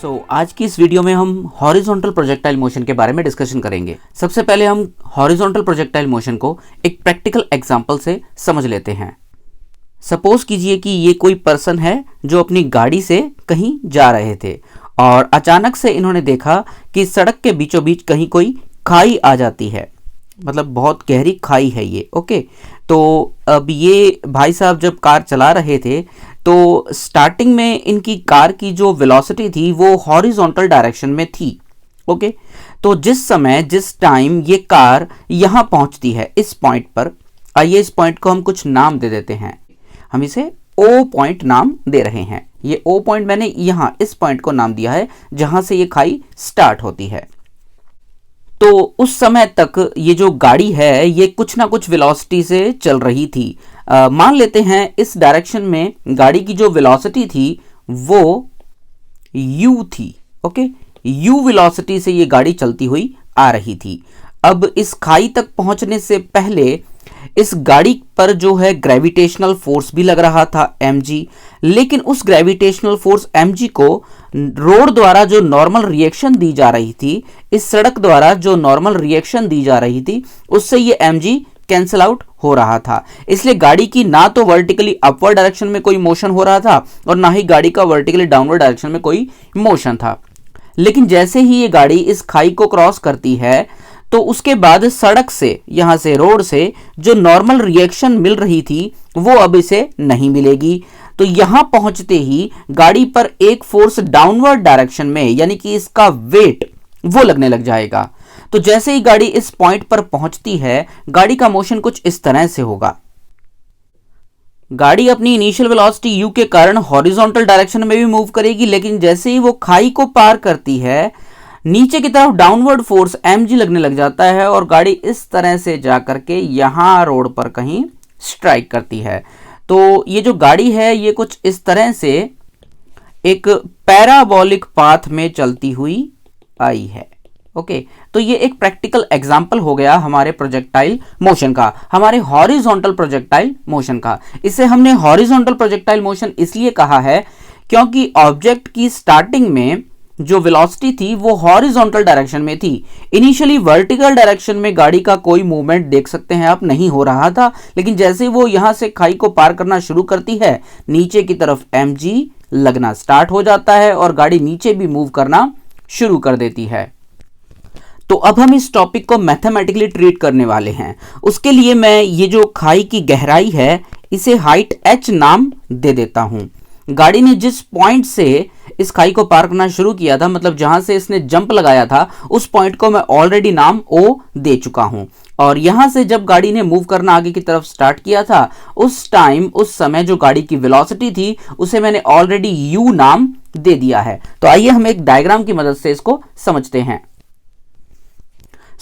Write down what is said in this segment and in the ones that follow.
आज की इस वीडियो में हम हॉरिजॉन्टल प्रोजेक्टाइल मोशन के बारे में डिस्कशन करेंगे। सबसे पहले हम हॉरिजॉन्टल प्रोजेक्टाइल मोशन को एक प्रैक्टिकल एग्जांपल से समझ लेते हैं। सपोज कीजिए कि ये कोई पर्सन है जो अपनी गाड़ी से कहीं जा रहे थे और अचानक से इन्होंने देखा कि सड़क के बीचों बीच कहीं कोई खाई आ जाती है, मतलब बहुत गहरी खाई है ये। ओके, तो अब ये भाई साहब जब कार चला रहे थे तो स्टार्टिंग में इनकी कार की जो वेलोसिटी थी वो हॉरिजॉन्टल डायरेक्शन में थी। ओके, तो जिस टाइम ये कार यहाँ पहुँचती है इस पॉइंट पर, आइए इस पॉइंट को हम कुछ नाम दे देते हैं। हम इसे ओ पॉइंट नाम दे रहे हैं। ये ओ पॉइंट मैंने यहाँ इस पॉइंट को नाम दिया है जहाँ से ये खाई स्टार्ट होती है। तो उस समय तक ये जो गाड़ी है ये कुछ ना कुछ वेलोसिटी से चल रही थी। मान लेते हैं इस डायरेक्शन में गाड़ी की जो वेलोसिटी थी वो u थी। ओके, u वेलोसिटी से ये गाड़ी चलती हुई आ रही थी। अब इस खाई तक पहुंचने से पहले इस गाड़ी पर जो है ग्रेविटेशनल फोर्स भी लग रहा था mg, लेकिन उस ग्रेविटेशनल फोर्स mg को रोड द्वारा जो नॉर्मल रिएक्शन दी जा रही थी, इस सड़क द्वारा जो नॉर्मल रिएक्शन दी जा रही थी, उससे ये mg कैंसिल आउट हो रहा था। इसलिए गाड़ी की ना तो वर्टिकली अपवर्ड डायरेक्शन में कोई मोशन हो रहा था और ना ही गाड़ी का वर्टिकली डाउनवर्ड डायरेक्शन में कोई मोशन था। लेकिन जैसे ही ये गाड़ी इस खाई को क्रॉस करती है तो उसके बाद सड़क से, यहां से रोड से जो नॉर्मल रिएक्शन मिल रही थी वो अब इसे नहीं मिलेगी। तो यहां पहुंचते ही गाड़ी पर एक फोर्स डाउनवर्ड डायरेक्शन में, यानी कि इसका वेट वो लगने लग जाएगा। तो जैसे ही गाड़ी इस पॉइंट पर पहुंचती है, गाड़ी का मोशन कुछ इस तरह से होगा। गाड़ी अपनी इनिशियल वेलोसिटी u के कारण हॉरिजॉन्टल डायरेक्शन में भी मूव करेगी, लेकिन जैसे ही वो खाई को पार करती है नीचे की तरफ डाउनवर्ड फोर्स mg लगने लग जाता है और गाड़ी इस तरह से जाकर के यहां रोड पर कहीं स्ट्राइक करती है। तो ये जो गाड़ी है ये कुछ इस तरह से एक पैराबोलिक पाथ में चलती हुई आई है। ओके, तो ये एक प्रैक्टिकल एग्जांपल हो गया हमारे प्रोजेक्टाइल मोशन का, हमारे हॉरिजॉन्टल प्रोजेक्टाइल मोशन का। इसे हमने हॉरिजॉन्टल प्रोजेक्टाइल मोशन इसलिए कहा है क्योंकि ऑब्जेक्ट की स्टार्टिंग में जो वेलोसिटी थी वो हॉरिजॉन्टल डायरेक्शन में थी। इनिशियली वर्टिकल डायरेक्शन में गाड़ी का कोई मूवमेंट देख सकते हैं आप नहीं हो रहा था, लेकिन जैसे वो यहां से खाई को पार करना शुरू करती है नीचे की तरफ mg लगना स्टार्ट हो जाता है और गाड़ी नीचे भी मूव करना शुरू कर देती है। तो अब हम इस टॉपिक को मैथमेटिकली ट्रीट करने वाले हैं। उसके लिए मैं ये जो खाई की गहराई है इसे हाइट h नाम दे देता हूं। गाड़ी ने जिस पॉइंट से इस खाई को पार करना शुरू किया था, मतलब जहां से इसने जंप लगाया था, उस पॉइंट को मैं ऑलरेडी नाम O दे चुका हूं। और यहां से जब गाड़ी ने मूव करना आगे की तरफ स्टार्ट किया था उस समय जो गाड़ी की वेलोसिटी थी उसे मैंने ऑलरेडी u नाम दे दिया है। तो आइए हम एक डायग्राम की मदद से इसको समझते हैं।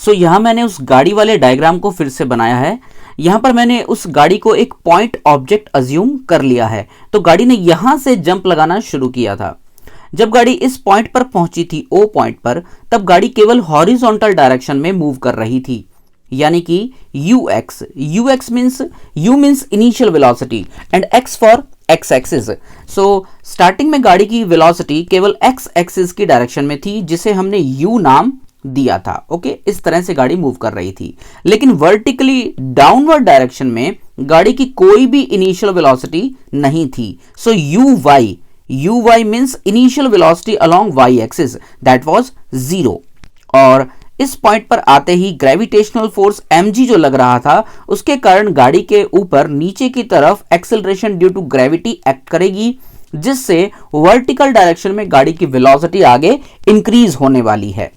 यहां मैंने उस गाड़ी वाले डायग्राम को फिर से बनाया है। यहां पर मैंने उस गाड़ी को एक पॉइंट ऑब्जेक्ट अज्यूम कर लिया है। तो गाड़ी ने यहां से जंप लगाना शुरू किया था। जब गाड़ी इस पॉइंट पर पहुंची थी ओ पॉइंट पर, तब गाड़ी केवल हॉरिजॉन्टल डायरेक्शन में मूव कर रही थी, यानी कि ux means u means initial velocity and x for x axis. Starting में गाड़ी की वेलोसिटी केवल x एक्सिस की डायरेक्शन में थी जिसे हमने u नाम दिया था। ओके, इस तरह से गाड़ी मूव कर रही थी, लेकिन वर्टिकली डाउनवर्ड डायरेक्शन में गाड़ी की कोई भी इनिशियल वेलोसिटी नहीं थी। सो uy means initial velocity along y axis, that was 0। और इस पॉइंट पर आते ही ग्रेविटेशनल फोर्स mg जो लग रहा था उसके कारण गाड़ी के ऊपर नीचे की तरफ acceleration due to gravity act करेगी, जिससे वर्टिकल डायरेक्शन में गाड़ी की वेलोसिटी आगे इंक्रीज होने वाली है।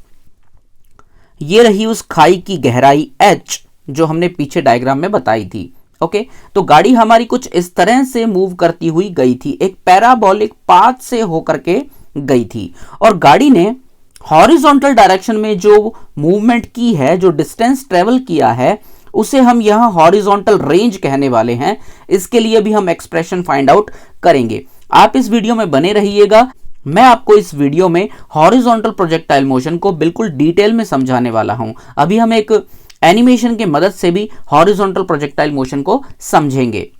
ये रही उस खाई की गहराई h जो हमने पीछे डायग्राम में बताई थी। ओके, तो गाड़ी हमारी कुछ इस तरह से मूव करती हुई गई थी, एक पैराबोलिक पाथ से होकर के गई थी। और गाड़ी ने हॉरिजॉन्टल डायरेक्शन में जो मूवमेंट की है, जो डिस्टेंस ट्रेवल किया है, उसे हम यहां हॉरिजॉन्टल रेंज कहने वाले हैं। इसके लिए भी हम एक्सप्रेशन फाइंड आउट करेंगे। आप इस वीडियो में बने रहिएगा। मैं आपको इस वीडियो में हॉरिजॉन्टल प्रोजेक्टाइल मोशन को बिल्कुल डिटेल में समझाने वाला हूं। अभी हम एक एनिमेशन की मदद से भी हॉरिजॉन्टल प्रोजेक्टाइल मोशन को समझेंगे।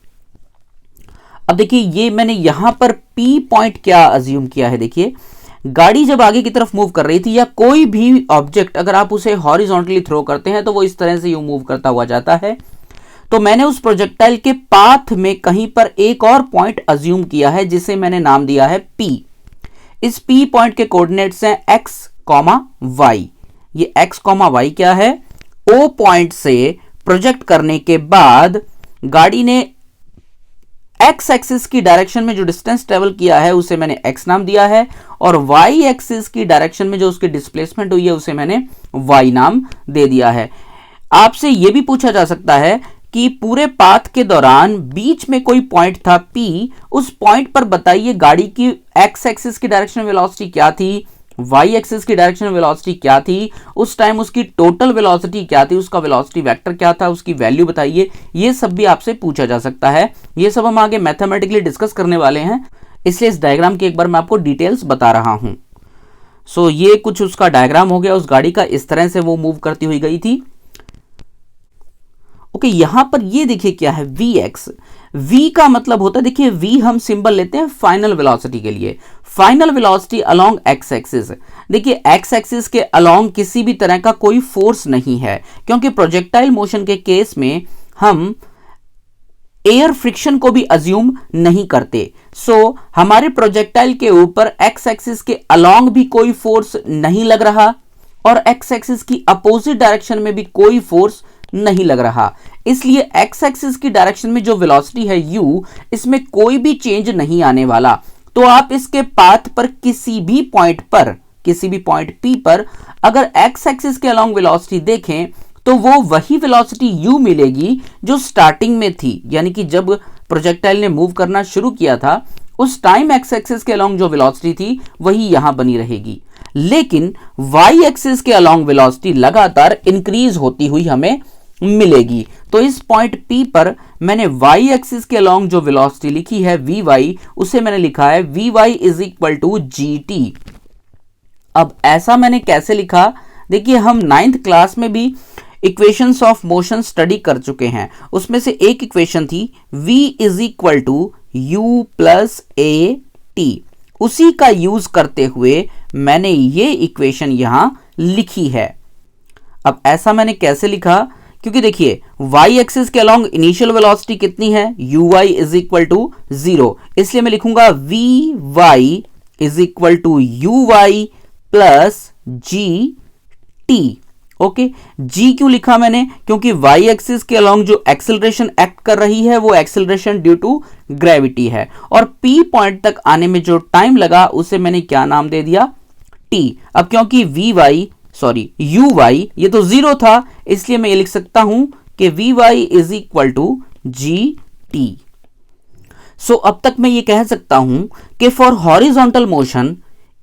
अब देखिए, ये मैंने यहां पर P पॉइंट क्या अज्यूम किया है। देखिए, गाड़ी जब आगे की तरफ मूव कर रही थी या कोई भी ऑब्जेक्ट अगर आप उसे हॉरिजॉन्टली थ्रो करते हैं तो वो इस तरह से यूं मूव करता हुआ जाता है। तो मैंने उस प्रोजेक्टाइल के पाथ में कहीं पर एक और पॉइंट अज्यूम किया है जिसे मैंने नाम दिया है P। इस P पॉइंट के कोऑर्डिनेट्स हैं x, y। ये x, y क्या है? O पॉइंट से प्रोजेक्ट करने के बाद गाड़ी ने x एक्सिस की डायरेक्शन में जो डिस्टेंस ट्रेवल किया है उसे मैंने x नाम दिया है, और y एक्सिस की डायरेक्शन में जो उसकी डिस्प्लेसमेंट हुई है उसे मैंने y नाम दे दिया है। आपसे यह भी पूछा जा सकता है कि पूरे पाथ के दौरान बीच में कोई पॉइंट था P, उस पॉइंट पर बताइए गाड़ी की x एक्सिस की डायरेक्शन वेलोसिटी क्या थी, y एक्सिस की डायरेक्शन वेलोसिटी क्या थी, उस टाइम उसकी टोटल वेलोसिटी क्या थी, उसका वेलोसिटी वेक्टर क्या था, उसकी वैल्यू बताइए। ये सब भी आपसे पूछा जा सकता है। ये सब हम आगे मैथमेटिकली डिस्कस करने वाले हैं, इसलिए इस डायग्राम की एक बार मैं आपको डिटेल्स बता रहा हूं। सो ये कुछ उसका डायग्राम हो गया, उस गाड़ी का इस तरह से वो मूव करती हुई गई थी। ओके, यहां पर ये देखिए क्या है, Vx। V का मतलब होता है, देखिए V हम सिंबल लेते हैं फाइनल वेलोसिटी के लिए। Final velocity along x axis. देखिए x एक्सिस के अलोंग किसी भी तरह का कोई फोर्स नहीं है, क्योंकि प्रोजेक्टाइल मोशन के केस में हम एयर फ्रिक्शन को भी अज्यूम नहीं करते। सो हमारे प्रोजेक्टाइल के ऊपर x एक्सिस के अलोंग भी कोई फोर्स नहीं लग रहा और x एक्सिस की अपोजिट डायरेक्शन में भी कोई फोर्स नहीं लग रहा। इसलिए x एक्सिस की डायरेक्शन में जो वेलोसिटी है u, इसमें कोई भी चेंज नहीं आने वाला। तो आप इसके पाथ पर किसी भी पॉइंट P पर अगर x एक्सिस के अलोंग वेलोसिटी देखें तो वो वही वेलोसिटी u मिलेगी जो स्टार्टिंग में थी, यानी कि जब प्रोजेक्टाइल ने मूव करना शुरू किया था उस टाइम x एक्सिस के अलोंग जो वेलोसिटी थी वही यहां बनी रहेगी। लेकिन y एक्सिस के अलोंग वेलोसिटी लगातार इंक्रीज होती हुई हमें मिलेगी। तो इस पॉइंट P पर मैंने y एक्सिस के अलोंग जो वेलोसिटी लिखी है Vy, उसे मैंने लिखा है Vy is equal to gt। अब ऐसा मैंने कैसे लिखा? देखिए, हम 9th क्लास में भी इक्वेशंस ऑफ मोशन स्टडी कर चुके हैं। उसमें से एक इक्वेशन थी v is equal to u plus a t. उसी का यूज करते हुए मैंने ये इक्वेशन यहां लिखी है। अब ऐसा मैंने कैसे लिखा? क्योंकि देखिए y एक्सिस के अलोंग इनिशियल वेलोसिटी कितनी है, uy इज इक्वल टू 0, इसलिए मैं लिखूंगा vy is equal to uy plus gt। Okay, g क्यों लिखा मैंने? क्योंकि y एक्सिस के अलोंग जो एक्सेलरेशन एक्ट कर रही है वो एक्सेलरेशन ड्यू टू ग्रेविटी है, और p पॉइंट तक आने में जो टाइम लगा उसे मैंने क्या नाम दे दिया, t। अब क्योंकि uy ये तो 0 था, इसलिए मैं ये लिख सकता हूं कि vy is equal to gt। So अब तक मैं ये कह सकता हूं कि for horizontal motion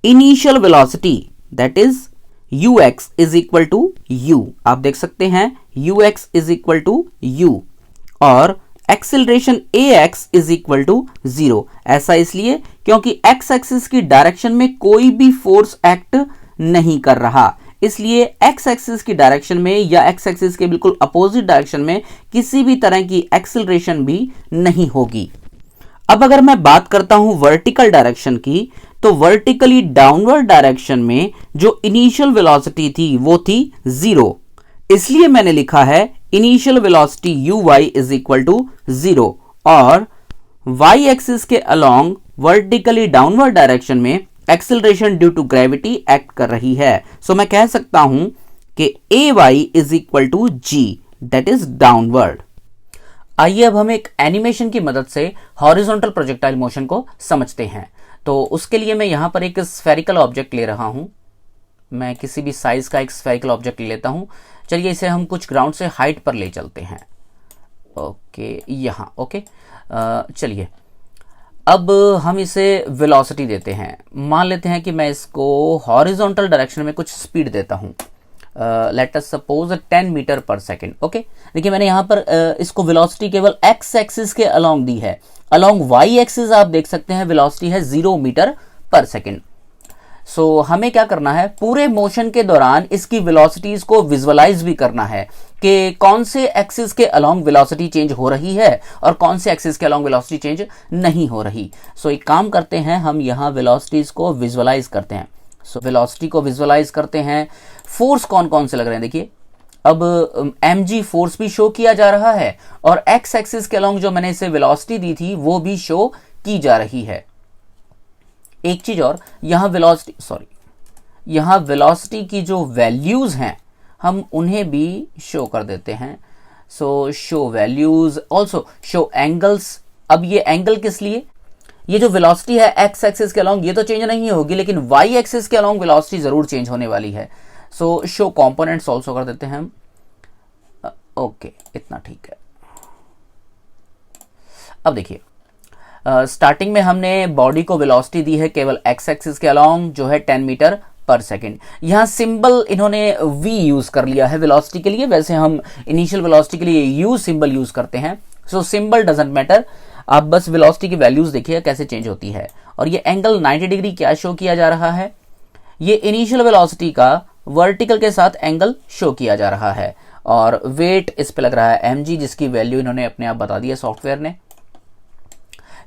initial velocity that is ux is equal to u। आप देख सकते हैं ux is equal to u, और acceleration ax is equal to 0। ऐसा इसलिए क्योंकि x एक्सिस की डायरेक्शन में कोई भी फोर्स एक्ट नहीं कर रहा, इसलिए x एक्सिस की डायरेक्शन में या x एक्सिस के बिल्कुल अपोजिट डायरेक्शन में किसी भी तरह की एक्सेलरेशन भी नहीं होगी। अब अगर मैं बात करता हूं वर्टिकल डायरेक्शन की, तो वर्टिकली डाउनवर्ड डायरेक्शन में जो इनिशियल वेलोसिटी थी वो थी 0, इसलिए मैंने लिखा है initial velocity uy is equal to 0, और y एक्सिस के अलोंग वर्टिकली डाउनवर्ड डायरेक्शन में acceleration due to gravity act कर रही है। सो मैं कह सकता हूं कि ay is equal to g, that is downward. आइए अब हम एक एनिमेशन की मदद से हॉरिजॉन्टल प्रोजेक्टाइल मोशन को समझते हैं। तो उसके लिए मैं यहां पर एक स्फेरिकल ऑब्जेक्ट ले रहा हूं। मैं किसी भी साइज का एक स्फेरिकल ऑब्जेक्ट ले लेता हूं। चलिए इसे हम कुछ ग्राउंड से हाइट पर ले चलते हैं। ओके, यहां ओके। चलिए अब हम इसे वेलोसिटी देते हैं। मान लेते हैं कि मैं इसको हॉरिजॉन्टल डायरेक्शन में कुछ स्पीड देता हूं। लेट अस सपोज 10 मीटर पर सेकेंड। ओके, देखिए मैंने यहां पर इसको वेलोसिटी केवल x एक्सिस के अलोंग दी है। अलोंग y एक्सिस आप देख सकते हैं वेलोसिटी है 0 मीटर पर सेकेंड। हमें क्या करना है, पूरे मोशन के दौरान इसकी वेलोसिटीज को विजुअलाइज भी करना है कि कौन से एक्सिस के अलोंग वेलोसिटी चेंज हो रही है और कौन से एक्सिस के अलोंग वेलोसिटी चेंज नहीं हो रही। एक काम करते हैं, हम यहाँ वेलोसिटीज को विजुअलाइज करते हैं। वेलोसिटी को विजुअलाइज करते हैं। फोर्स कौन कौन से लग रहे हैं, देखिए अब mg फोर्स भी शो किया जा रहा है और x एक्सिस के अलोंग जो मैंने इसे वेलोसिटी दी थी वो भी शो की जा रही है। एक चीज और, यहां वेलोसिटी की जो वैल्यूज हैं हम उन्हें भी शो कर देते हैं। Show values, also show angles. अब ये एंगल किस लिए, ये जो वेलोसिटी है x एक्सिस के अलोंग ये तो चेंज नहीं होगी, लेकिन y एक्सिस के अलोंग वेलोसिटी जरूर चेंज होने वाली है। शो कंपोनेंट्स ऑल्सो कर देते हैं हम। ओके, इतना ठीक है। अब देखिए, स्टार्टिंग में हमने बॉडी को वेलोसिटी दी है केवल x एक्सिस के अलोंग जो है 10 मीटर पर सेकेंड। यहां सिंबल इन्होंने v यूज कर लिया है वेलोसिटी के लिए, वैसे हम इनिशियल वेलोसिटी के लिए u सिंबल यूज करते हैं। सिंबल डजंट मैटर, आप बस वेलोसिटी की वैल्यूज देखिए कैसे चेंज होती है। और ये एंगल 90 डिग्री क्या शो किया जा रहा है, ये इनिशियल वेलोसिटी का वर्टिकल के साथ एंगल शो किया जा रहा है। और वेट इस पे लग रहा है mg, जिसकी वैल्यू इन्होंने अपने आप बता दी है सॉफ्टवेयर ने।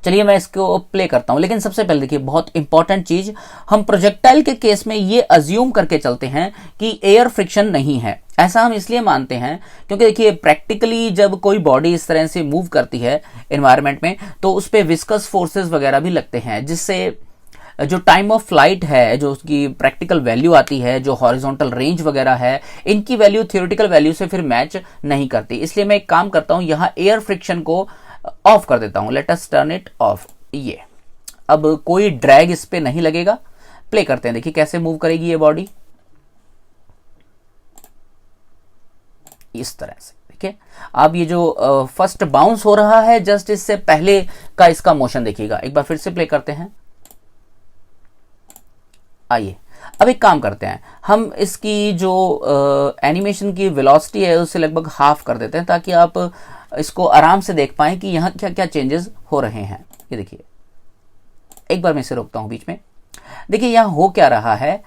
चलिए मैं इसको प्ले करता हूं, लेकिन सबसे पहले देखिए बहुत इंपॉर्टेंट चीज, हम प्रोजेक्टाइल के केस में ये अज्यूम करके चलते हैं कि एयर फ्रिक्शन नहीं है। ऐसा हम इसलिए मानते हैं क्योंकि देखिए प्रैक्टिकली जब कोई बॉडी इस तरह से मूव करती है एनवायरनमेंट में तो उस पर विस्कस फोर्सेस वगैरह भी लगते हैं, जिससे जो टाइम ऑफ फ्लाइट है, जो उसकी प्रैक्टिकल वैल्यू आती है, जो हॉरिजॉन्टल रेंज वगैरह है, इनकी वैल्यू थियोरेटिकल वैल्यू से फिर मैच नहीं करती। इसलिए मैं एक काम करता हूं, यहां एयर फ्रिक्शन को ऑफ कर देता हूं। Let us turn it of. ये अब कोई ड्रैग इस पे नहीं लगेगा। प्ले करते हैं, देखिए कैसे मूव करेगी ये बॉडी, इस तरह से। देखिए अब ये जो फर्स्ट बाउंस हो रहा है जस्ट इससे पहले का इसका मोशन देखिएगा। एक बार फिर से प्ले करते हैं। आइए अब एक काम करते हैं, हम इसकी जो एनिमेशन की वेलोसिटी है उससे लगभग हाफ कर देते हैं ताकि आप इसको आराम से देख पाएं कि यहाँ क्या क्या चेंजेस हो रहे हैं। ये देखिए, एक बार मैं इसे रोकता हूं बीच में। देखिए यहाँ हो क्या रहा है,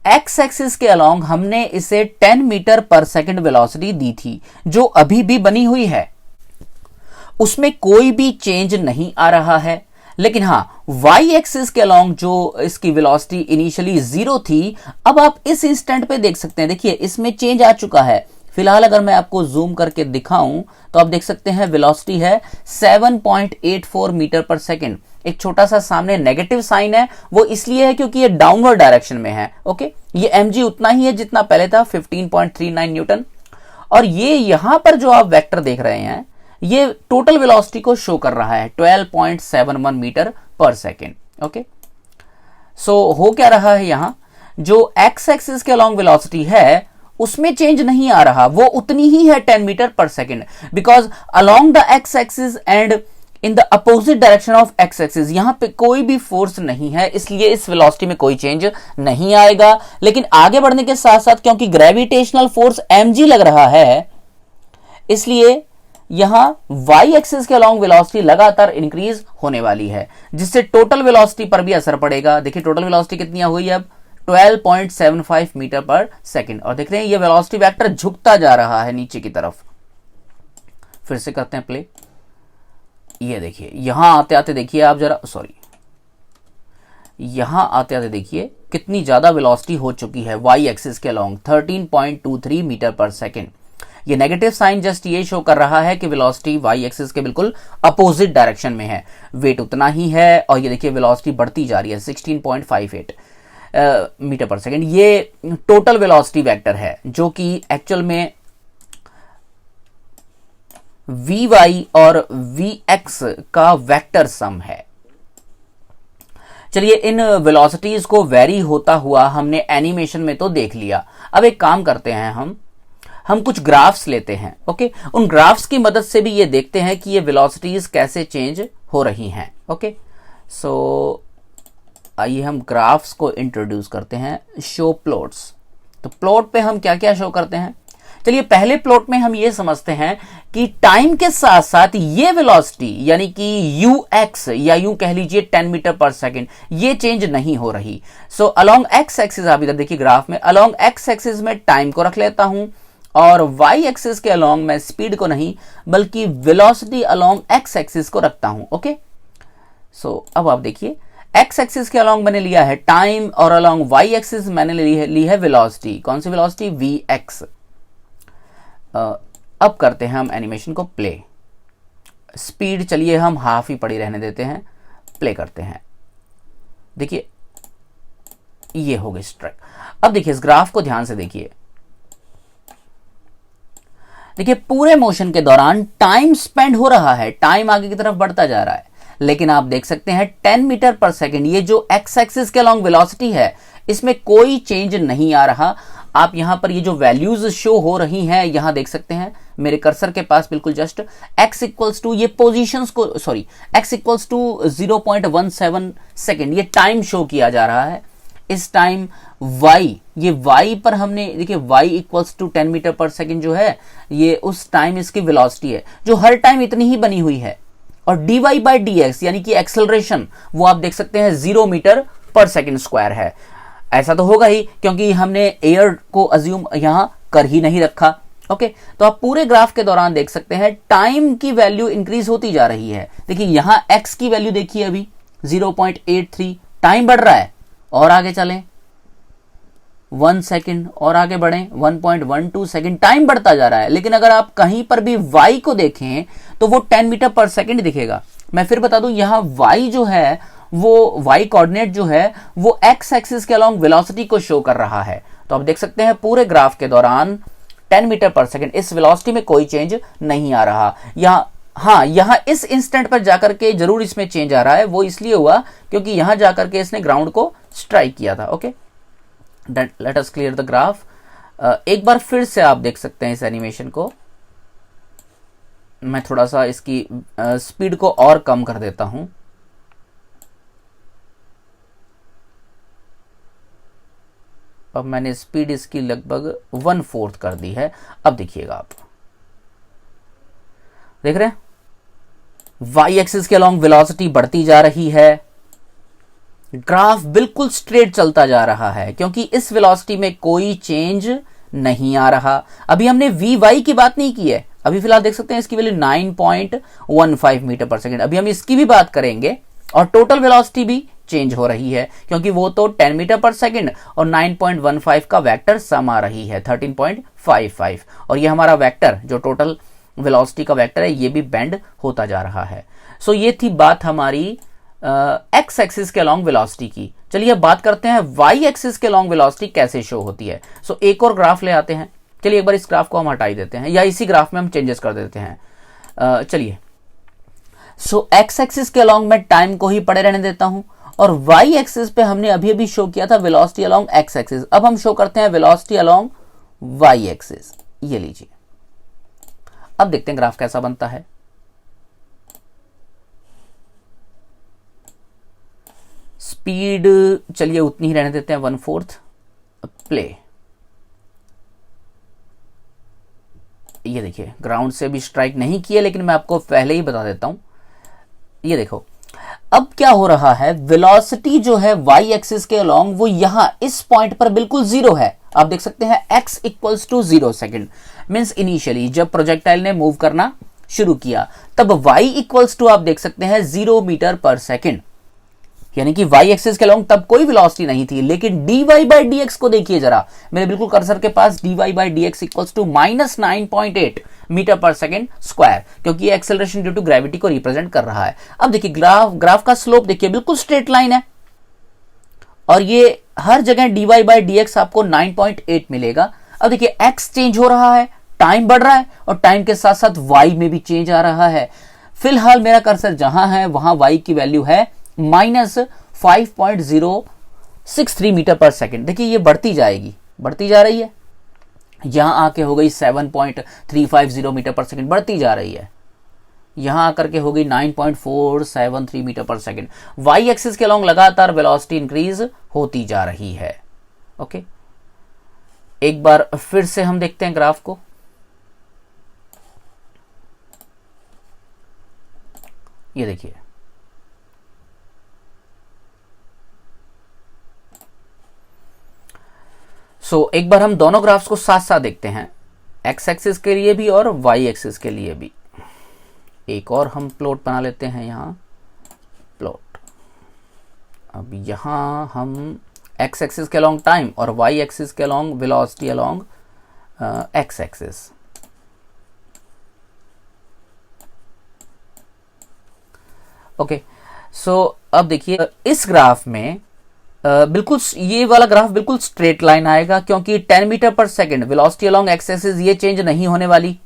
एक्स एक्सिस के अलोंग हमने इसे 10 मीटर पर सेकंड वेलोसिटी दी थी जो अभी भी बनी हुई है, उसमें कोई भी चेंज नहीं आ रहा है। लेकिन हाँ, y एक्सिस के अलोंग जो इसकी वेलोसिटी इनिशियली 0 थी, अब आप इस इंस्टेंट पे देख सकते हैं, देखिए इसमें चेंज आ चुका है। फिलहाल अगर मैं आपको जूम करके दिखाऊं तो आप देख सकते हैं वेलोसिटी है 7.84 मीटर पर सेकंड। एक छोटा सा सामने नेगेटिव साइन है, वो इसलिए है क्योंकि ये डाउनवर्ड डायरेक्शन में है। ओके, ये mg उतना ही है जितना पहले था, 15.39 न्यूटन। और ये यहां पर जो आप वेक्टर देख रहे हैं ये टोटल वेलोसिटी को शो कर रहा है 12.71 मीटर पर सेकेंड। ओके, हो क्या रहा है, यहां जो x एक्सिस के अलोंग वेलोसिटी है उसमें चेंज नहीं आ रहा, वो उतनी ही है 10 मीटर पर second, because along the x axis and in the opposite direction of x axis यहां पे कोई भी फोर्स नहीं है, इसलिए इस वेलोसिटी में कोई चेंज नहीं आएगा। लेकिन आगे बढ़ने के साथ साथ क्योंकि ग्रेविटेशनल फोर्स mg लग रहा है, इसलिए यहां y एक्सिस के अलोंग वेलोसिटी लगातार इंक्रीज होने वाली है, जिससे टोटल वेलोसिटी पर भी असर पड़ेगा। देखिए टोटल वेलोसिटी कितनी हुई है अब, 12.75 मीटर पर सेकंड। और देख रहे हैं ये वेलोसिटी वेक्टर झुकता जा रहा है नीचे की तरफ। फिर से करते हैं प्ले। ये देखिए यहां आते आते देखिए आप जरा, यहां आते आते देखिए कितनी ज्यादा वेलोसिटी हो चुकी है y एक्सिस के अलोंग, 13.23 मीटर पर सेकंड। ये नेगेटिव साइन जस्ट ये शो कर रहा है कि वेलोसिटी y एक्सिस के बिल्कुल अपोजिट डायरेक्शन में है। वेट उतना ही है और ये देखिए वेलोसिटी बढ़ती जा रही है 16.58 मीटर पर सेकेंड। ये टोटल वेलोसिटी वेक्टर है जो कि एक्चुअल में vy और vx का वेक्टर सम है। चलिए इन वेलोसिटीज को वेरी होता हुआ हमने एनिमेशन में तो देख लिया। अब एक काम करते हैं, हम कुछ ग्राफ्स लेते हैं। ओके, उन ग्राफ्स की मदद से भी ये देखते हैं कि ये वेलोसिटीज कैसे चेंज हो रही हैं। ओके, आइए हम ग्राफ्स को इंट्रोड्यूस करते हैं। शो प्लॉट्स, तो प्लॉट पे हम क्या क्या शो करते हैं, चलिए पहले प्लॉट में हम ये समझते हैं कि टाइम के साथ साथ ये वेलोसिटी यानी कि ux या यूं कह लीजिए 10 मीटर पर सेकेंड ये चेंज नहीं हो रही। सो अलोंग एक्स एक्सिस, आप इधर देखिए ग्राफ में, अलोंग एक्स एक्सिस में टाइम को रख लेता हूं और वाई एक्सिस के अलोंग मैं स्पीड को नहीं बल्कि वेलोसिटी अलोंग एक्स एक्सिस को रखता हूं। ओके, सो अब आप देखिए एक्स एक्सिस के अलोंग मैंने लिया है टाइम और अलोंग वाई एक्सिस मैंने ली है वेलोसिटी। कौन सी वेलोसिटी? We x. अब करते हैं हम एनिमेशन को प्ले। स्पीड चलिए हम हाफ ही पड़ी रहने देते हैं, प्ले करते हैं। देखिए ये हो गई स्ट्राइक। अब देखिए इस ग्राफ को ध्यान से देखिए, देखिए पूरे मोशन के दौरान टाइम स्पेंड हो रहा है, टाइम आगे की तरफ बढ़ता जा रहा है, लेकिन आप देख सकते हैं 10 मीटर पर सेकेंड ये जो एक्स एक्सिस के अलोंग वेलोसिटी है इसमें कोई चेंज नहीं आ रहा। आप यहां पर ये जो वैल्यूज शो हो रही हैं यहां देख सकते हैं मेरे कर्सर के पास बिल्कुल जस्ट x इक्वल्स टू ये पोजीशंस को sorry x equals to 0.17 second ये टाइम शो किया जा रहा है। इस टाइम y, ये y पर हमने देखिए y इक्वल्स टू 10 मीटर पर सेकेंड जो है ये उस टाइम इसकी वेलोसिटी है जो हर टाइम इतनी ही बनी हुई है। और dy बाई dx यानी कि एक्सेलरेशन वो आप देख सकते हैं 0 मीटर पर सेकेंड स्क्वायर है। ऐसा तो होगा ही क्योंकि हमने एयर को अज्यूम यहां कर ही नहीं रखा। ओके, तो आप पूरे ग्राफ के दौरान देख सकते हैं टाइम की वैल्यू इंक्रीज होती जा रही है। देखिए यहां x की वैल्यू देखिए अभी 0.83, टाइम बढ़ रहा है और आगे चलें 1 सेकेंड और आगे बढ़ें 1.12 सेकेंड, टाइम बढ़ता जा रहा है। लेकिन अगर आप कहीं पर भी y को देखें तो वो 10 मीटर पर सेकेंड दिखेगा। मैं फिर बता दूं यहां y जो है वो y कोऑर्डिनेट जो है वो x एक्सिस के अलोंग वेलोसिटी को शो कर रहा है। तो आप देख सकते हैं पूरे ग्राफ के दौरान 10 मीटर पर सेकेंड इस वेलोसिटी में कोई चेंज नहीं आ रहा। यहां इस इंस्टेंट पर जाकर के जरूर इसमें चेंज आ रहा है, वो इसलिए हुआ क्योंकि यहां जाकर के इसने ग्राउंड को स्ट्राइक किया था। Okay, let us clear the graph. एक बार फिर से आप देख सकते हैं इस एनिमेशन को, मैं थोड़ा सा इसकी स्पीड को और कम कर देता हूं। अब मैंने स्पीड इसकी लगभग 1/4 कर दी है। अब देखिएगा आप देख रहे हैं वाई एक्सिस के अलोंग वेलोसिटी बढ़ती जा रही है, ग्राफ बिल्कुल स्ट्रेट चलता जा रहा है क्योंकि इस वेलोसिटी में कोई चेंज नहीं आ रहा। अभी हमने वी वाई की बात नहीं की है, अभी फिलहाल देख सकते हैं इसकी वैल्यू 9.15 मीटर पर सेकेंड। अभी हम इसकी भी बात करेंगे और टोटल वेलोसिटी भी चेंज हो रही है क्योंकि वो तो 10 मीटर पर सेकेंड और 9.15 का वेक्टर सम आ रही है 13.55 और ये हमारा वेक्टर जो टोटल वेलोसिटी का वेक्टर है ये भी बेंड होता जा रहा है। सो ये थी बात हमारी एक्स एक्सिस के अलोंग वेलोसिटी की। चलिए अब बात करते हैं वाई एक्सिस के अलोंग वेलोसिटी कैसे शो होती है। सो एक और ग्राफ ले आते हैं। चलिए एक बार इस ग्राफ को हम हटा देते हैं या इसी ग्राफ में हम चेंजेस कर देते हैं। चलिए सो एक्स एक्सिस के अलोंग मैं टाइम को ही पड़े रहने देता हूं और वाई एक्सिस पे हमने अभी अभी शो किया था वेलोसिटी अलोंग एक्स एक्सिस। अब हम शो करते हैं वेलोसिटी अलोंग वाई एक्सिस। ये लीजिए, अब देखते हैं ग्राफ कैसा बनता है। स्पीड चलिए उतनी ही रहने देते हैं 1/4। प्ले। ये देखिए ग्राउंड से भी स्ट्राइक नहीं किया लेकिन मैं आपको पहले ही बता देता हूं। ये देखो अब क्या हो रहा है, वेलोसिटी जो है वाई एक्सिस के अलोंग वो यहां इस पॉइंट पर बिल्कुल जीरो है। आप देख सकते हैं x equals to 0 second means initially जब प्रोजेक्टाइल ने मूव करना शुरू किया तब y इक्वल्स टू आप देख सकते हैं 0 मीटर पर सेकेंड, यानी कि y एक्सिस के अलोंग तब कोई वेलोसिटी नहीं थी। लेकिन dy बाई dx को देखिए जरा, मेरे बिल्कुल कर्सर के पास dy by dx equals to -9.8 metre पर सेकेंड स्क्वायर क्योंकि ये एक्सेलरेशन ड्यू टू ग्रेविटी को रिप्रेजेंट कर रहा है। अब देखिए ग्राफ का स्लोप देखिए बिल्कुल स्ट्रेट लाइन है और ये हर जगह dy बाई dx आपको 9.8 मिलेगा। अब देखिए x चेंज हो रहा है, टाइम बढ़ रहा है और टाइम के साथ साथ y में भी चेंज आ रहा है। फिलहाल मेरा कर्सर जहां है वहां y की वैल्यू है -5.063 मीटर पर सेकेंड। देखिए ये बढ़ती जाएगी, बढ़ती जा रही है, यहां आके हो गई 7.350 मीटर पर सेकेंड, बढ़ती जा रही है, यहां आकर के हो गई 9.473 मीटर पर सेकेंड। वाई एक्सिस के अलोंग लगातार वेलोसिटी इंक्रीज होती जा रही है। ओके, एक बार फिर से हम देखते हैं ग्राफ को। ये देखिए, एक बार हम दोनों ग्राफ्स को साथ साथ देखते हैं, एक्स एक्सिस के लिए भी और वाई एक्सिस के लिए भी। एक और हम प्लॉट बना लेते हैं यहाँ, प्लॉट। अब यहाँ हम एक्स एक्सिस के अलोंग टाइम और वाई एक्सिस के along velocity along x axis. Okay, अब देखिए इस ग्राफ में बिल्कुल ये वाला ग्राफ बिल्कुल स्ट्रेट लाइन आएगा, क्योंकि 10 मीटर पर second velocity along x axis ये चेंज नहीं होने वाली।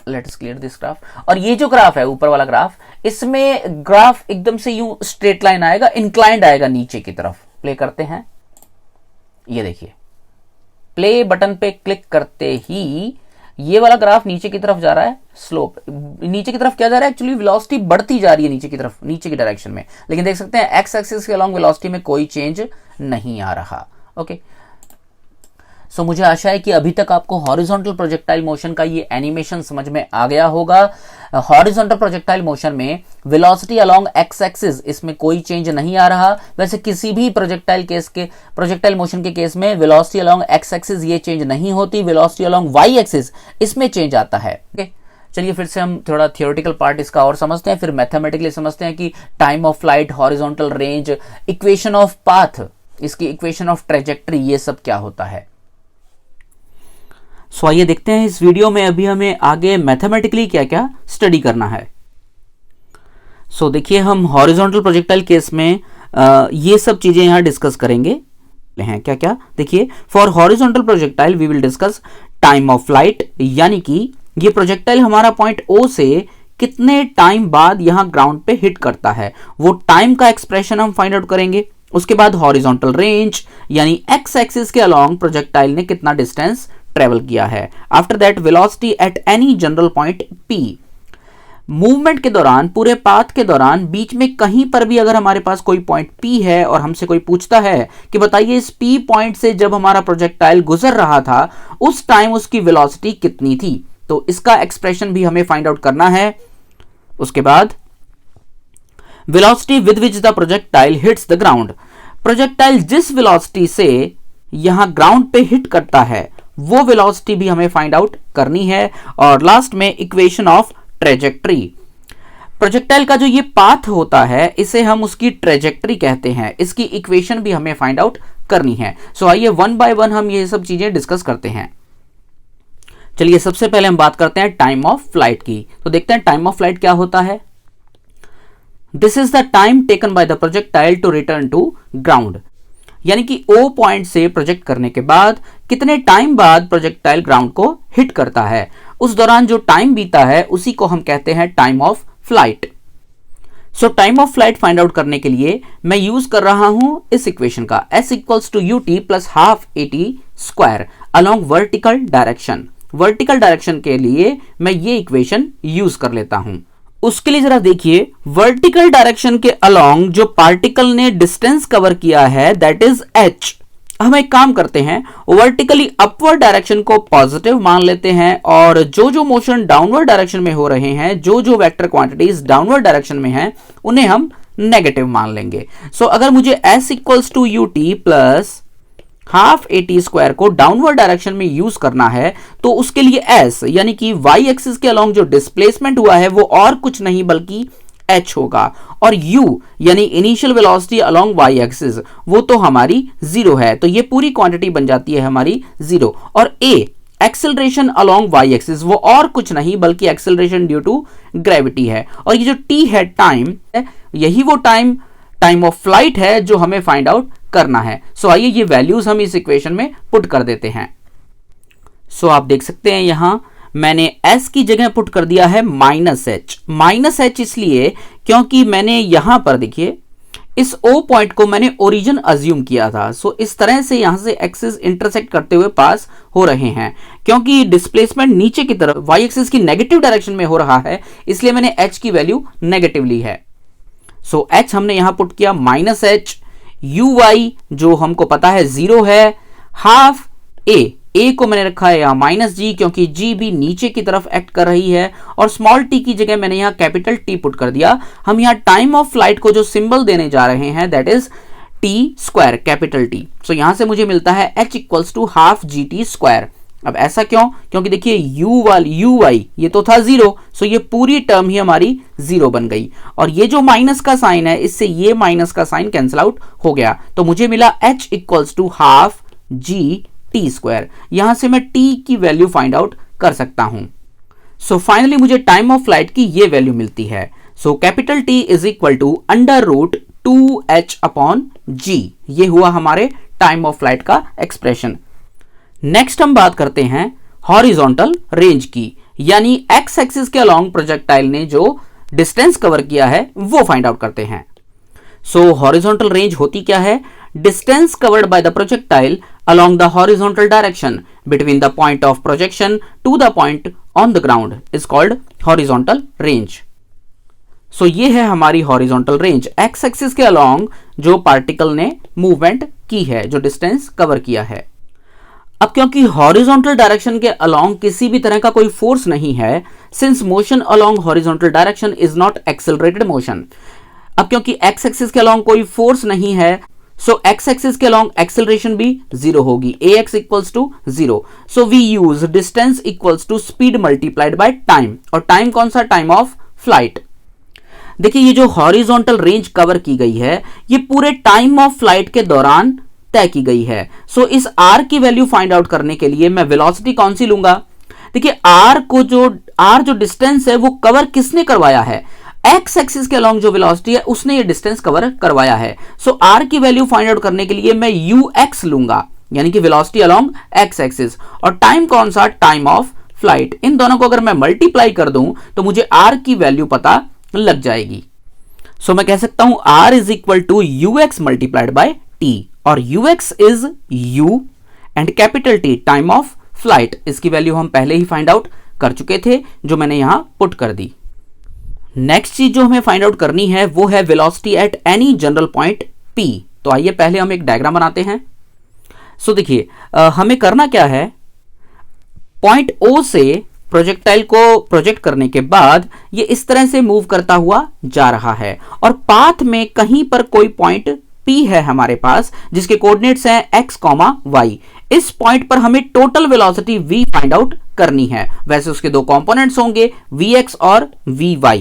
Let's clear this graph. और ये जो ग्राफ है ऊपर वाला ग्राफ, इसमें ग्राफ एकदम से यूं स्ट्रेट लाइन आएगा, इंक्लाइंड आएगा नीचे की तरफ। प्ले करते हैं, ये देखिए, प्ले बटन पे क्लिक करते ही ये वाला ग्राफ नीचे की तरफ जा रहा है, स्लोप नीचे की तरफ क्या जा रहा है, एक्चुअली वेलोसिटी बढ़ती जा रही है नीचे की तरफ, नीचे की डायरेक्शन में। लेकिन देख सकते हैं एक्स एक्सिस के अलोंग वेलोसिटी में कोई चेंज नहीं आ रहा। ओके, मुझे आशा है कि अभी तक आपको हॉरिजॉन्टल प्रोजेक्टाइल मोशन का ये एनिमेशन समझ में आ गया होगा। हॉरिजॉन्टल प्रोजेक्टाइल मोशन में वेलोसिटी अलोंग एक्स एक्सिस, इसमें कोई चेंज नहीं आ रहा। वैसे किसी भी प्रोजेक्टाइल मोशन के केस में वेलोसिटी अलोंग एक्स एक्सिस ये चेंज नहीं होती, वेलोसिटी अलोंग वाई एक्सिस इसमें चेंज आता है। ओके, चलिए फिर से हम थोड़ा थियोरेटिकल पार्ट इसका और समझते हैं, फिर मैथमेटिकली समझते हैं कि time of flight, horizontal range, equation of path, इसकी इक्वेशन ऑफ ट्रेजेक्टरी, ये सब क्या होता है। आइए देखते हैं इस वीडियो में अभी हमें आगे मैथमेटिकली क्या क्या स्टडी करना है। देखिए, हम हॉरिजॉन्टल प्रोजेक्टाइल केस में ये सब चीजें यहां डिस्कस करेंगे। हैं क्या क्या, देखिए, for horizontal projectile we will discuss time of flight, यानी कि ये प्रोजेक्टाइल हमारा पॉइंट ओ से कितने टाइम बाद यहां ग्राउंड पे हिट करता है, वो टाइम का एक्सप्रेशन हम फाइंड आउट करेंगे। उसके बाद हॉरिजॉन्टल रेंज, यानी एक्स एक्सिस के अलोंग प्रोजेक्टाइल ने कितना डिस्टेंस ट्रेवल किया है। After that velocity at any general point P, movement के दौरान, पूरे पाथ के दौरान बीच में कहीं पर भी अगर हमारे पास कोई पॉइंट पी है और हमसे कोई पूछता है कि बताइए इस पी पॉइंट से जब हमारा प्रोजेक्टाइल गुजर रहा था उस टाइम उसकी वेलोसिटी कितनी थी, तो इसका एक्सप्रेशन भी हमें फाइंड आउट करना है। उसके बाद velocity with which the projectile hits the ground, projectile जिस वेलोसिटी से यहां ग्राउंड पे हिट करता है वो वेलोसिटी भी हमें फाइंड आउट करनी है। और लास्ट में इक्वेशन ऑफ ट्रेजेक्टरी, प्रोजेक्टाइल का जो ये पाथ होता है इसे हम उसकी ट्रेजेक्टरी कहते हैं, इसकी इक्वेशन भी हमें फाइंड आउट करनी है। आइए वन बाय वन हम ये सब चीजें डिस्कस करते हैं। चलिए, सबसे पहले हम बात करते हैं टाइम ऑफ फ्लाइट की। तो देखते हैं टाइम ऑफ फ्लाइट क्या होता है। This is the time taken by the projectile to return to ground, यानी कि ओ पॉइंट से प्रोजेक्ट करने के बाद कितने टाइम बाद प्रोजेक्टाइल ग्राउंड को हिट करता है, उस दौरान जो टाइम बीता है उसी को हम कहते हैं time of flight. Time of flight find out करने के लिए मैं यूज कर रहा हूं इस इक्वेशन का, s equals to ut plus half at square along vertical direction. Vertical direction के लिए मैं ये इक्वेशन यूज कर लेता हूं। उसके लिए जरा देखिए, वर्टिकल डायरेक्शन के अलोंग जो पार्टिकल ने डिस्टेंस कवर किया है दैट इज h। हम एक काम करते हैं, वर्टिकली अपवर्ड डायरेक्शन को पॉजिटिव मान लेते हैं और जो जो मोशन डाउनवर्ड डायरेक्शन में हो रहे हैं, जो जो वेक्टर क्वांटिटीज डाउनवर्ड डायरेक्शन में हैं, उन्हें हम नेगेटिव मान लेंगे। अगर मुझे s equals to ut plus half at square को डाउनवर्ड डायरेक्शन में यूज करना है तो उसके लिए s यानी कि y एक्सिस के अलोंग जो डिस्प्लेसमेंट हुआ है वो और कुछ नहीं बल्कि h होगा, और u यानी initial velocity along y axis वो तो हमारी 0 है, तो ये पूरी क्वांटिटी बन जाती है हमारी 0। और a acceleration along y axis वो और कुछ नहीं बल्कि एक्सेलरेशन ड्यू टू ग्रेविटी है, और ये जो t है टाइम है, यही वो टाइम ऑफ फ्लाइट है जो हमें फाइंड आउट करना है। आइए ये वैल्यूज हम इस इक्वेशन में पुट कर देते हैं। आप देख सकते हैं यहां मैंने s की जगह पुट कर दिया है माइनस h इसलिए क्योंकि मैंने यहां पर देखिए इस O पॉइंट को मैंने ओरिजिन अज्यूम किया था। इस तरह से यहां से एक्सिस इंटरसेक्ट करते हुए पास हो रहे हैं, क्योंकि डिस्प्लेसमेंट नीचे की तरफ y एक्सिस की नेगेटिव डायरेक्शन में हो रहा है इसलिए मैंने h की वैल्यू नेगेटिव ली है। h हमने यहां पुट किया -h, uy जो हमको पता है 0 है, हाफ a a को मैंने रखा है यहाँ माइनस जी, क्योंकि g भी नीचे की तरफ एक्ट कर रही है, और स्मॉल t की जगह मैंने यहाँ कैपिटल T पुट कर दिया। हम यहाँ टाइम ऑफ फ्लाइट को जो सिंबल देने जा रहे हैं that is t square, capital T। So यहां से मुझे मिलता है h equals to half gt square. अब ऐसा क्यों? क्योंकि देखिए u y ये तो था 0, सो ये पूरी टर्म ही हमारी 0 बन गई, और ये जो माइनस का साइन है इससे ये माइनस का साइन कैंसिल आउट हो गया, तो मुझे मिला h equals to half g t square. यहां से मैं t की वैल्यू फाइंड आउट कर सकता हूं। सो फाइनली मुझे टाइम ऑफ फ्लाइट की ये वैल्यू मिलती है। So capital T is equal to under root 2h upon g, ये हुआ हमारे टाइम ऑफ फ्लाइट का एक्सप्रेशन। नेक्स्ट हम बात करते हैं हॉरिजॉन्टल रेंज की, यानी एक्स एक्सिस के अलोंग प्रोजेक्टाइल ने जो डिस्टेंस कवर किया है वो फाइंड आउट करते हैं। सो हॉरिजॉन्टल रेंज होती क्या है? Distance covered by the projectile along the horizontal direction between the point of projection to the point on the ground is called horizontal range. So ये है हमारी हॉरिजॉन्टल रेंज, एक्स एक्सिस के along जो particle ने movement की है, जो distance cover किया है। अब क्योंकि हॉरिजॉन्टल डायरेक्शन के अलोंग किसी भी तरह का कोई फोर्स नहीं है, since motion along horizontal direction is not accelerated motion. अब क्योंकि एक्स एक्सिस के अलोंग कोई फोर्स नहीं है, सो एक्स एक्सिस के अलोंग एक्सेलरेशन भी 0 होगी, ax equals to 0। So we use distance equals to speed multiplied by time, और टाइम कौन सा? Time of flight. देखिए ये जो हॉरिजॉन्टल रेंज कवर की गई है ये पूरे टाइम ऑफ फ्लाइट के दौरान तय की गई है। सो इस r की वैल्यू फाइंड आउट करने के लिए मैं वेलोसिटी कौन सी लूंगा? देखिए r जो डिस्टेंस है वो कवर किसने करवाया है? एक्स एक्सिस के अलोंग जो वेलोसिटी है उसने ये डिस्टेंस कवर करवाया है। सो r की वैल्यू फाइंड आउट करने के लिए मैं ux लूंगा, यानी कि वेलोसिटी अलोंग एक्स एक्सिस, और टाइम कौन सा? Time of flight. इन दोनों को अगर मैं मल्टीप्लाई कर दूं तो मुझे r की वैल्यू पता लग जाएगी। सो मैं कह सकता हूं r is equal to ux multiplied by t, और ux is u and capital T time of flight. इसकी वैल्यू हम पहले ही फाइंड आउट कर चुके थे, जो मैंने यहां पुट कर दी। नेक्स्ट चीज जो हमें फाइंड आउट करनी है वो है velocity at any general point P। तो आइए पहले हम एक डायग्राम बनाते हैं। सो देखिए हमें करना क्या है, पॉइंट O से प्रोजेक्टाइल को प्रोजेक्ट करने के बाद ये इस तरह से मूव करता हुआ जा रहा है, और पाथ में कहीं पर कोई पॉइंट P है हमारे पास जिसके कोऑर्डिनेट्स हैं x, y। इस पॉइंट पर हमें total velocity v find out करनी है। वैसे उसके दो कंपोनेंट्स होंगे vx और vy।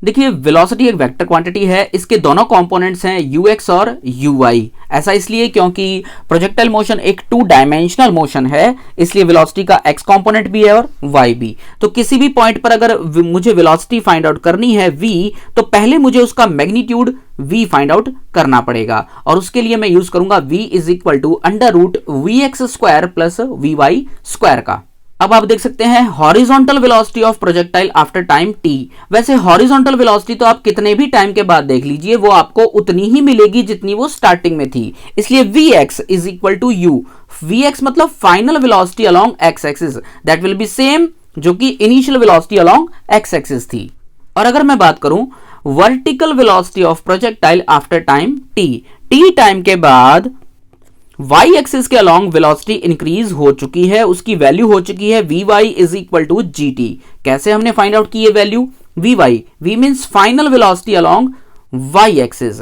देखिए वेलोसिटी एक वेक्टर क्वांटिटी है, इसके दोनों कंपोनेंट्स हैं ux और uy। ऐसा इसलिए क्योंकि प्रोजेक्टाइल मोशन एक 2 डायमेंशनल मोशन है, इसलिए वेलोसिटी का x कंपोनेंट भी है और y भी। तो किसी भी पॉइंट पर अगर मुझे वेलोसिटी फाइंड आउट करनी है v, तो पहले मुझे उसका मैग्नीट्यूड v फाइंड आउट करना पड़ेगा, और उसके लिए मैं यूज करूंगा v is equal to under root vx square plus vy square का। अब आप देख सकते हैं horizontal velocity of projectile after time t। वैसे हॉरिजॉन्टल वेलोसिटी तो आप कितने भी टाइम के बाद देख लीजिए वो आपको उतनी ही मिलेगी जितनी वो स्टार्टिंग में थी, इसलिए vx is equal to u। vx मतलब final velocity along x axis, that will be same जो कि initial velocity along x axis थी। और अगर मैं बात करूं vertical velocity of projectile after time t time के बाद y एक्सिस के अलोंग वेलोसिटी इंक्रीज हो चुकी है, उसकी वैल्यू हो चुकी है vy is equal to gt। कैसे हमने फाइंड आउट की है value? vy, v means final velocity along y axis.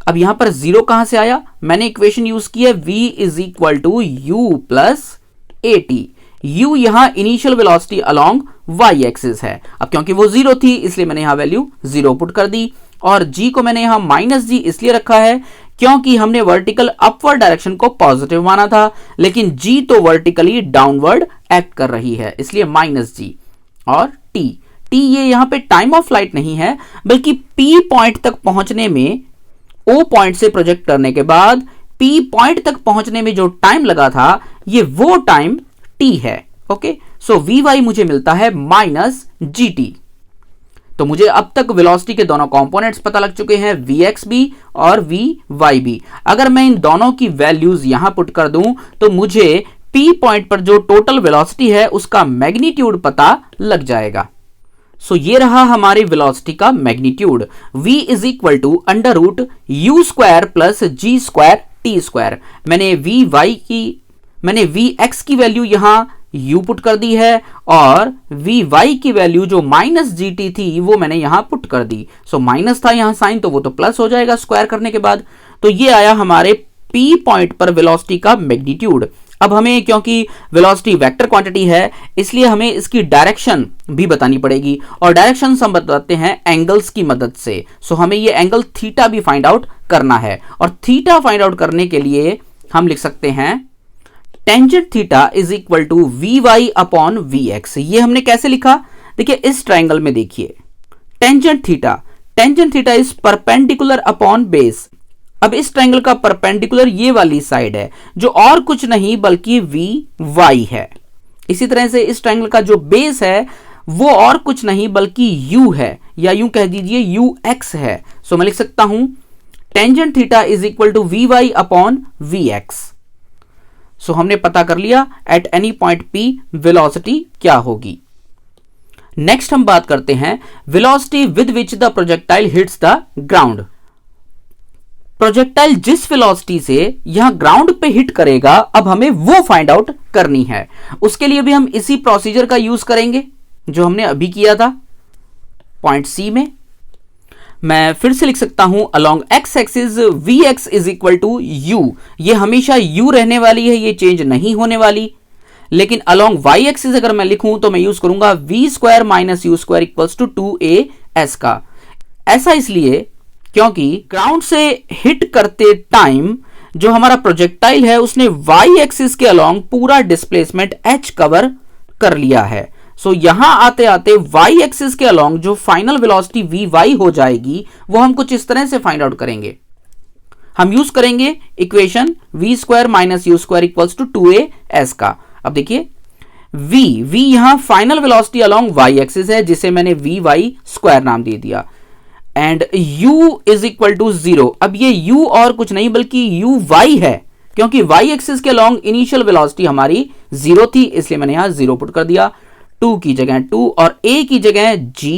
अब यहां पर 0 कहां से आया? मैंने इक्वेशन यूज की है v is equal to u plus at। u यहां initial velocity along y axis है। अब क्योंकि वो 0 थी इसलिए मैंने यहां वैल्यू 0 पुट कर दी, और g को मैंने यहां माइनस g इसलिए रखा है क्योंकि हमने वर्टिकल अपवर्ड डायरेक्शन को पॉजिटिव माना था, लेकिन g तो वर्टिकली डाउनवर्ड एक्ट कर रही है, इसलिए माइनस g। और t ये यहां पे टाइम ऑफ फ्लाइट नहीं है, बल्कि p पॉइंट तक पहुंचने में o पॉइंट से प्रोजेक्ट करने के बाद p पॉइंट तक पहुंचने में जो टाइम लगा था ये वो टाइम t है। ओके, सो vy मुझे मिलता है माइनस gt। तो मुझे अब तक वेलोसिटी के दोनों कंपोनेंट्स पता लग चुके हैं, vx भी और vy भी। अगर मैं इन दोनों की वैल्यूज यहां पुट कर दूं तो मुझे p पॉइंट पर जो टोटल वेलोसिटी है उसका मैग्नीट्यूड पता लग जाएगा। सो ये रहा हमारी वेलोसिटी का magnitude, v is equal to under root u square plus g square t square. मैंने vy की मैंने Vx की वैल्यू यहां u पुट कर दी है और Vy की वैल्यू जो माइनस gt थी वो मैंने यहां पुट कर दी। सो माइनस था यहां साइन, तो वो तो प्लस हो जाएगा स्क्वायर करने के बाद। तो ये आया हमारे P पॉइंट पर वेलोसिटी का मैग्नीट्यूड। अब हमें, क्योंकि वेलोसिटी वेक्टर क्वांटिटी है, इसलिए हमें इसकी डायरेक्शन भी बतानी पड़ेगी और डायरेक्शन हम बताते हैं एंगल्स की मदद से। सो हमें ये एंगल थीटा भी फाइंड आउट करना है और थीटा फाइंड आउट करने के लिए हम लिख सकते हैं tangent theta is equal to Vy upon Vx। ये हमने कैसे लिखा, देखिए इस ट्राइंगल में देखिए tangent theta is perpendicular upon base. अब इस ट्राइंगल का परपेंडिकुलर ये वाली साइड है जो और कुछ नहीं बल्कि Vy है। इसी तरह से इस ट्राइंगल का जो बेस है वो और कुछ नहीं बल्कि u है, या यूं कह दीजिए ux है। सो मैं लिख सकता हूं tangent theta is equal to Vy upon Vx। So हमने पता कर लिया at any point P velocity क्या होगी। नेक्स्ट हम बात करते हैं velocity with which the projectile hits the ground. Projectile जिस वेलोसिटी से यहां ग्राउंड पे हिट करेगा, अब हमें वो फाइंड आउट करनी है। उसके लिए भी हम इसी प्रोसीजर का यूज करेंगे जो हमने अभी किया था पॉइंट C में। मैं फिर से लिख सकता हूं along x axis Vx is equal to u। ये हमेशा u रहने वाली है, ये चेंज नहीं होने वाली। लेकिन अलोंग y एक्सिस अगर मैं लिखूं तो मैं यूज करूंगा v square minus u square equals to 2as का। ऐसा इसलिए क्योंकि ग्राउंड से हिट करते टाइम जो हमारा प्रोजेक्टाइल है उसने y एक्सिस के अलोंग पूरा डिस्प्लेसमेंट h कवर कर लिया है। सो यहां आते आते y एक्सिस के अलोंग जो फाइनल वेलोसिटी Vy हो जाएगी वो हम कुछ इस तरह से फाइंड आउट करेंगे। हम यूज करेंगे equation v square minus u square equals to 2as का। अब देखिए v यहां final velocity along y axis है जिसे मैंने Vy स्क्वायर नाम दे दिया, and u is equal to 0। अब ये u और कुछ नहीं बल्कि uy है, क्योंकि y एक्सिस के अलोंग इनिशियल वेलोसिटी हमारी 0 थी, इसलिए मैंने यहां 0 पुट कर दिया। 2 की जगह 2 और a की जगह g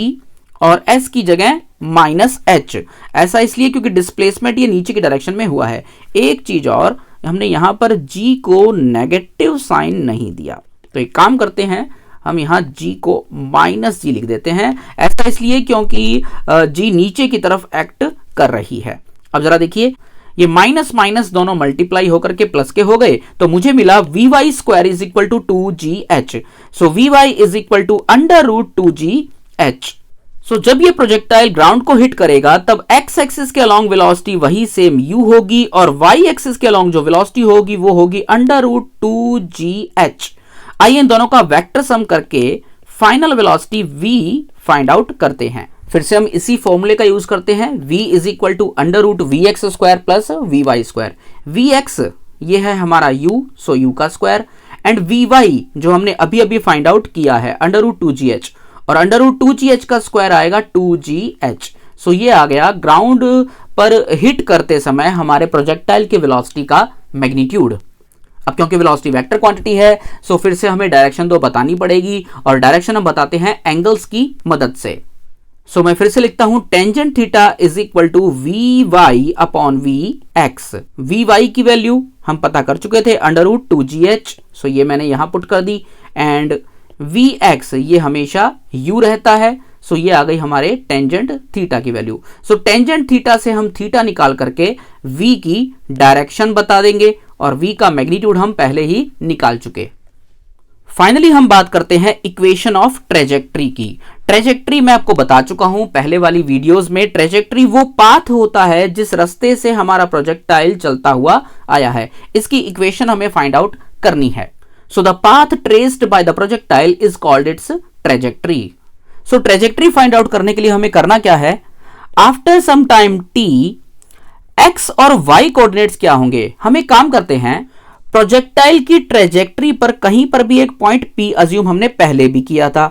और s की जगह माइनस h। ऐसा इसलिए क्योंकि डिस्प्लेसमेंट ये नीचे की डायरेक्शन में हुआ है। एक चीज और, हमने यहां पर g को नेगेटिव साइन नहीं दिया, तो एक काम करते हैं हम यहां g को माइनस g लिख देते हैं। ऐसा इसलिए क्योंकि g नीचे की तरफ एक्ट कर रही है। अब जरा देखिए ये माइनस माइनस दोनों मल्टीप्लाई होकर के प्लस के हो गए, तो मुझे मिला Vy square is equal to 2gh। So Vy is equal to under root 2gh। So जब ये प्रोजेक्टाइल ग्राउंड को हिट करेगा तब x एक्सिस के अलोंग वेलोसिटी वही सेम u होगी और y एक्सिस के अलोंग जो वेलोसिटी होगी वो होगी अंडर रूट 2gh। आइए इन दोनों का वेक्टर सम करके final velocity v find out करते हैं। फिर से हम इसी फॉर्मूले का यूज करते हैं, v is equal to under root Vx square plus Vy square. Vx ये है हमारा u, सो u का स्क्वायर, एंड Vy जो हमने अभी अभी फाइंड आउट किया है अंडर रूट 2gh, और अंडर रूट 2gh का स्क्वायर आएगा 2gh। सो ये आ गया ग्राउंड पर हिट करते समय हमारे प्रोजेक्टाइल के वेलोसिटी का मैग्नीट्यूड। अब क्योंकि वेलोसिटी वेक्टर क्वांटिटी है, सो फिर से हमें डायरेक्शन तो बतानी पड़ेगी और डायरेक्शन हम बताते हैं एंगल्स की मदद से। सो मैं फिर से लिखता हूं tangent theta is equal to Vy upon Vx। Vy की वैल्यू हम पता कर चुके थे अंडर रूट 2gh, सो ये मैंने यहां पुट कर दी, एंड Vx ये हमेशा u रहता है, सो ये आ गई हमारे टेंजेंट थीटा की वैल्यू। सो टेंजेंट थीटा से हम थीटा निकाल करके v की डायरेक्शन बता देंगे और v का मैग्नीट्यूड हम पहले ही निकाल चुके। फाइनली हम बात करते हैं इक्वेशन ऑफ ट्रेजेक्ट्री की। ट्रेजेक्ट्री मैं आपको बता चुका हूं पहले वाली वीडियोस में। ट्रेजेक्ट्री वो पाथ होता है जिस रास्ते से हमारा प्रोजेक्टाइल चलता हुआ आया है। इसकी इक्वेशन हमें फाइंड आउट करनी है। So the path traced by the projectile is called its trajectory. So trajectory find out करने के लिए हमें करना क्या है, after some time t x और y कोऑर्डिनेट्स क्या होंगे। हम एक काम करते हैं, प्रोजेक्टाइल की ट्रेजेक्ट्री पर कहीं पर भी एक पॉइंट P अज्यूम हमने पहले भी किया था।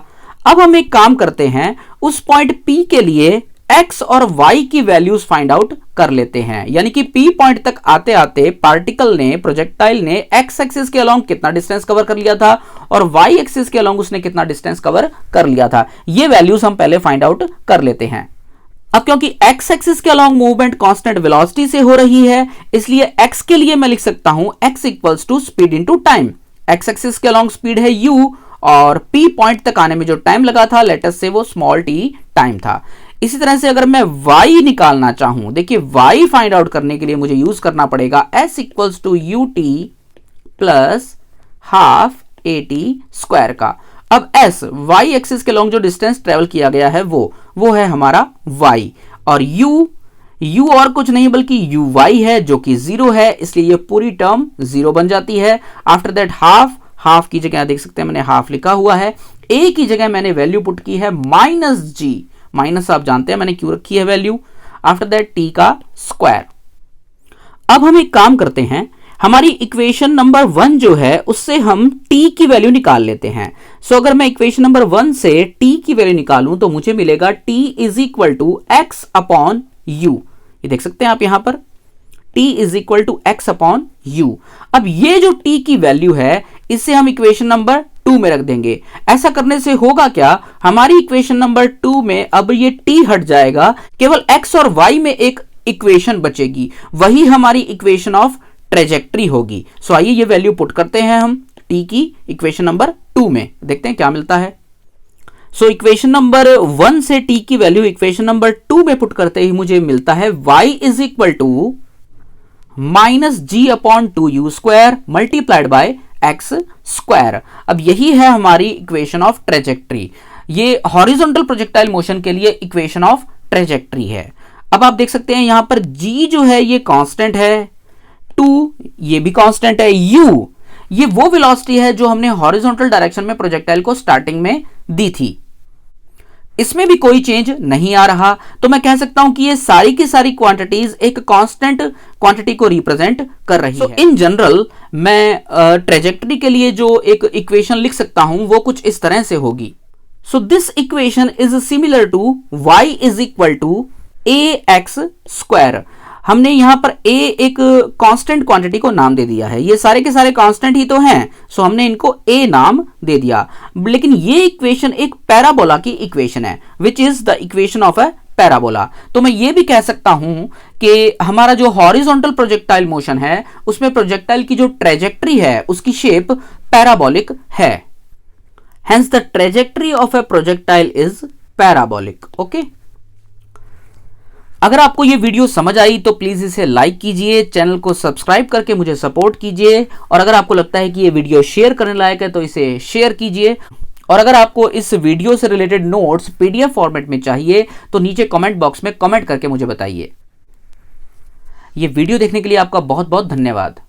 अब हम एक काम करते हैं, उस पॉइंट P के लिए x और y की वैल्यूज फाइंड आउट कर लेते हैं। यानी कि P पॉइंट तक आते आते पार्टिकल ने, प्रोजेक्टाइल ने x एक्सिस के अलोंग कितना डिस्टेंस कवर कर लिया था और y एक्सिस के अलोंग उसने कितना डिस्टेंस कवर कर लिया था। ये वैल्यूज हम पहले फाइंड आउट कर लेते हैं। अब क्योंकि x एक्सिस के अलॉन्ग मूवमेंट कांस्टेंट वेलोसिटी से हो रही है, इसलिए x के लिए मैं लिख सकता हूं x equals to speed into time. x axis के अलॉन्ग स्पीड है u और p पॉइंट तक आने में जो टाइम लगा था लेट अस से वो स्मॉल t टाइम था। इसी तरह से अगर मैं y निकालना चाहूं, देखिए y फाइंड आउट करने के लिए मुझे यूज करना पड़ेगा s equals to ut plus half at square का। अब s y एक्सिस के लॉन्ग जो डिस्टेंस ट्रेवल किया गया है वो है हमारा y, और u और कुछ नहीं बल्कि uy है जो कि 0 है, इसलिए ये पूरी टर्म 0 बन जाती है। आफ्टर दैट हाफ की जगह देख सकते हैं मैंने हाफ लिखा हुआ है, a की जगह मैंने वैल्यू पुट की है -g, माइनस आप जानते हैं मैंने क्यों रखी है वैल्यू, आफ्टर दैट t का स्क्वायर। अब हम एक काम करते हैं, हमारी इक्वेशन नंबर 1 जो है उससे हम t की वैल्यू निकाल लेते हैं। सो अगर मैं इक्वेशन नंबर 1 से t की वैल्यू निकालूं तो मुझे मिलेगा t is equal to x upon u। ये देख सकते हैं आप यहां पर t is equal to x upon u। अब ये जो t की वैल्यू है इसे हम इक्वेशन नंबर 2 में रख देंगे। ऐसा करने से होगा क्या, हमारी इक्वेशन नंबर 2 में अब ये t हट जाएगा, केवल x और y में एक इक्वेशन बचेगी, वही हमारी इक्वेशन ऑफ ट्रेजेक्ट्री होगी। सो आइए ये वैल्यू पुट करते हैं हम t की इक्वेशन नंबर 2 में, देखते हैं क्या मिलता है। सो इक्वेशन नंबर 1 से t की वैल्यू इक्वेशन नंबर 2 में पुट करते ही मुझे मिलता है y is equal to minus g upon 2u square multiplied by x square. अब यही है हमारी इक्वेशन ऑफ ट्रेजेक्ट्री, ये हॉरिजॉन्टल प्रोजेक्टाइल मोशन के लिए इक्वेशन ऑफ ट्रेजेक्ट्री है। अब आप देख सकते हैं यहां पर g जो है ये कांस्टेंट है, 2 ये भी कांस्टेंट है, u ये वो वेलोसिटी है जो हमने हॉरिजॉन्टल डायरेक्शन में प्रोजेक्टाइल को स्टार्टिंग में दी थी, इसमें भी कोई चेंज नहीं आ रहा। तो मैं कह सकता हूं कि ये सारी की सारी क्वांटिटीज एक कांस्टेंट क्वांटिटी को रिप्रेजेंट कर रही है। इन जनरल मैं ट्रेजेक्टरी के लिए जो एक इक्वेशन लिख सकता हूं वो कुछ इस तरह से होगी। So this equation is similar to y is equal to ax square. हमने यहां पर a एक कांस्टेंट क्वांटिटी को नाम दे दिया है, ये सारे के सारे कांस्टेंट ही तो हैं, सो हमने इनको a नाम दे दिया। लेकिन ये इक्वेशन एक पैराबोला की इक्वेशन है, which is the equation of a parabola. तो मैं ये भी कह सकता हूं कि हमारा जो हॉरिजॉन्टल प्रोजेक्टाइल मोशन है उसमें प्रोजेक्टाइल की जो ट्रेजेक्ट्री है उसकी शेप पैराबोलिक है, hence the trajectory of a projectile is parabolic. Okay, अगर आपको ये वीडियो समझ आई तो प्लीज इसे लाइक कीजिए, चैनल को सब्सक्राइब करके मुझे सपोर्ट कीजिए, और अगर आपको लगता है कि ये वीडियो शेयर करने लायक है तो इसे शेयर कीजिए। और अगर आपको इस वीडियो से रिलेटेड नोट्स पीडीएफ फॉर्मेट में चाहिए तो नीचे कमेंट बॉक्स में कमेंट करके मुझे बताइए। ये वीडियो देखने के लिए आपका बहुत बहुत धन्यवाद।